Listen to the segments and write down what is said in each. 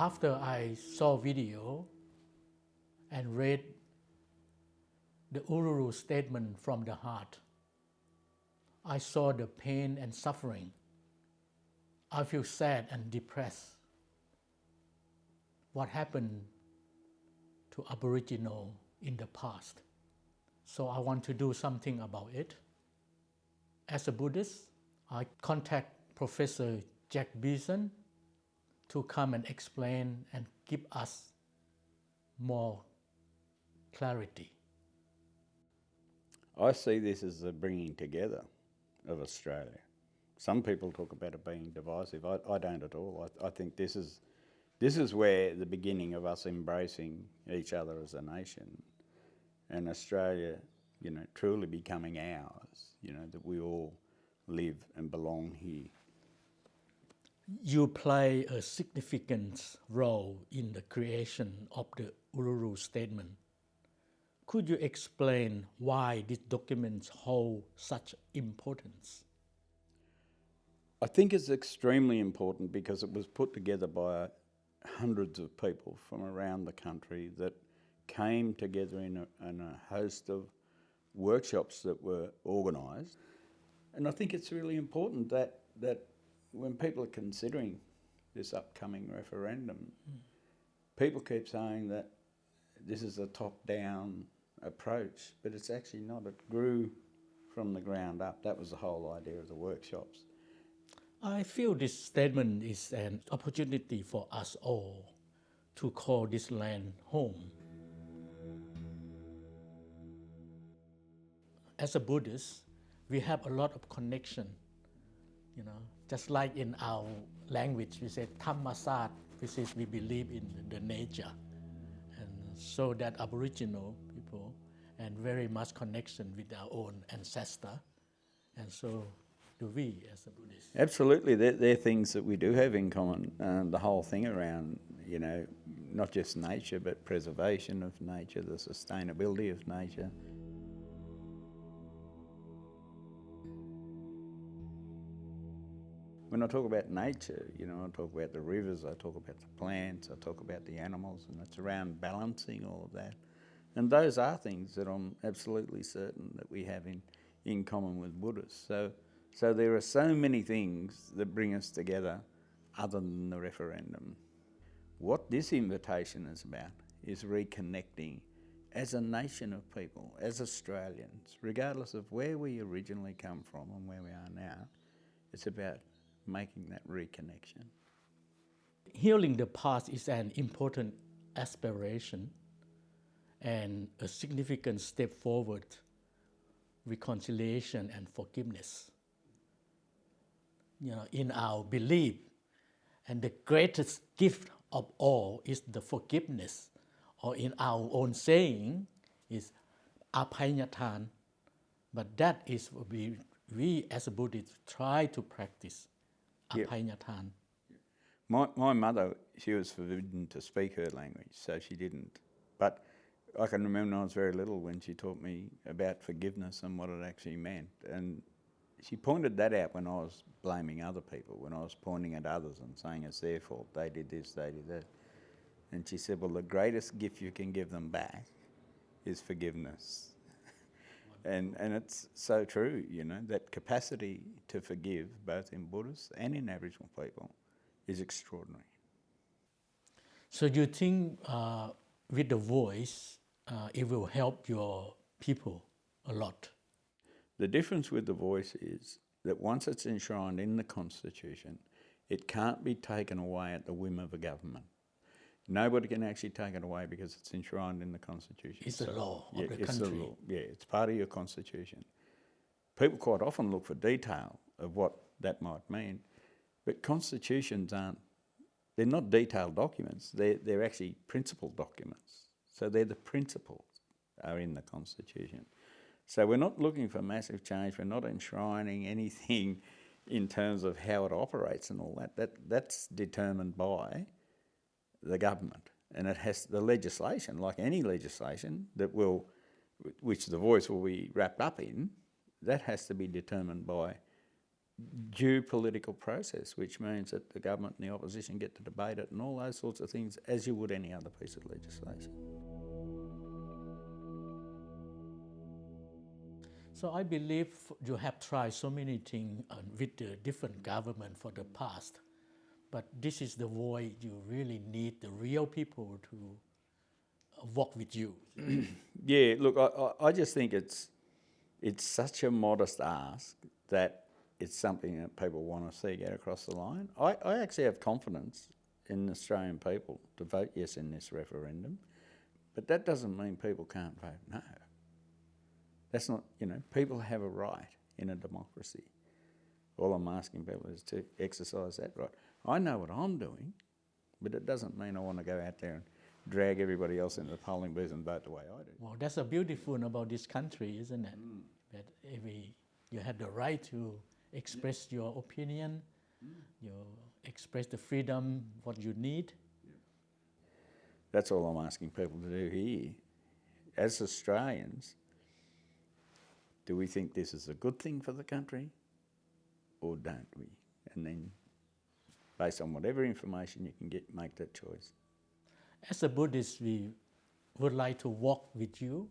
After I saw video and read the Uluru statement from the heart, I saw the pain and suffering. I feel sad and depressed. What happened to Aboriginal in the past? So I want to do something about it. As a Buddhist, I contact Professor Jack Beetson to come and explain and give us more clarity. I see this as a bringing together of Australia. Some people talk about it being divisive. I don't at all. I think this is where the beginning of us embracing each other as a nation, and Australia, truly becoming ours. That we all live and belong here. You play a significant role in the creation of the Uluru Statement. Could you explain why these documents hold such importance? I think it's extremely important because it was put together by hundreds of people from around the country that came together in a host of workshops that were organised. And I think it's really important that when people are considering this upcoming referendum, people keep saying that this is a top-down approach, but it's actually not. It grew from the ground up. That was the whole idea of the workshops. I feel this statement is an opportunity for us all to call this land home. As a Buddhist, we have a lot of connection, just like in our language, we say Thammasat, which is we believe in the nature. And so that Aboriginal people and very much connection with our own ancestor. And so do we as a Buddhist. Absolutely, they're things that we do have in common. The whole thing around, not just nature, but preservation of nature, the sustainability of nature. When I talk about nature, I talk about the rivers, I talk about the plants, I talk about the animals, and it's around balancing all of that. And those are things that I'm absolutely certain that we have in common with Buddhists. So there are so many things that bring us together other than the referendum. What this invitation is about is reconnecting as a nation of people, as Australians, regardless of where we originally come from and where we are now. It's about making that reconnection. Healing the past is an important aspiration and a significant step forward, reconciliation and forgiveness. In our belief, and the greatest gift of all is the forgiveness, or in our own saying is apayatan, but that is what we as a Buddhist try to practice. Apayatan. My mother, she was forbidden to speak her language, so she didn't. But I can remember when I was very little when she taught me about forgiveness and what it actually meant. And she pointed that out when I was blaming other people, when I was pointing at others and saying it's their fault, they did this, they did that. And she said, well, the greatest gift you can give them back is forgiveness. And it's so true, that capacity to forgive, both in Buddhists and in Aboriginal people, is extraordinary. So you think with the voice, it will help your people a lot? The difference with the voice is that once it's enshrined in the Constitution, it can't be taken away at the whim of a government. Nobody can actually take it away because it's enshrined in the Constitution. It's the law yeah, of the it's country. the law. Yeah, it's part of your Constitution. People quite often look for detail of what that might mean, but constitutions they're not detailed documents, they're actually principle documents. So they're the principles are in the Constitution. So we're not looking for massive change, we're not enshrining anything in terms of how it operates and all that. That's determined by the government. And it has the legislation, like any legislation, which the voice will be wrapped up in, that has to be determined by due political process, which means that the government and the opposition get to debate it and all those sorts of things as you would any other piece of legislation. So I believe you have tried so many things with the different government for the past, but this is the void you really need the real people to work with you. Yeah, look, I just think it's such a modest ask that it's something that people want to see get across the line. I actually have confidence in Australian people to vote yes in this referendum, but that doesn't mean people can't vote no. That's not, people have a right in a democracy. All I'm asking people is to exercise that right. I know what I'm doing, but it doesn't mean I want to go out there and drag everybody else into the polling booth and vote the way I do. Well, that's a beautiful about this country, isn't it? That you have the right to express your opinion, you express the freedom, what you need. That's all I'm asking people to do here. As Australians, do we think this is a good thing for the country or don't we? And then, based on whatever information you can get, make that choice. As a Buddhist, we would like to walk with you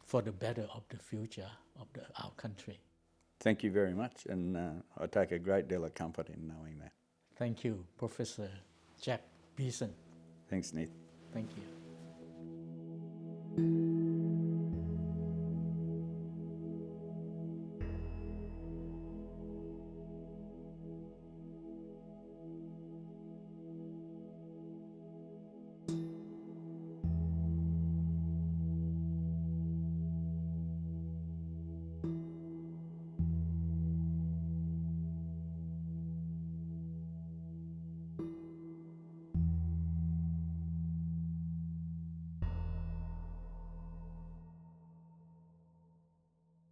for the better of the future of our country. Thank you very much, and I take a great deal of comfort in knowing that. Thank you, Professor Jack Beetson. Thanks, Nith. Thank you.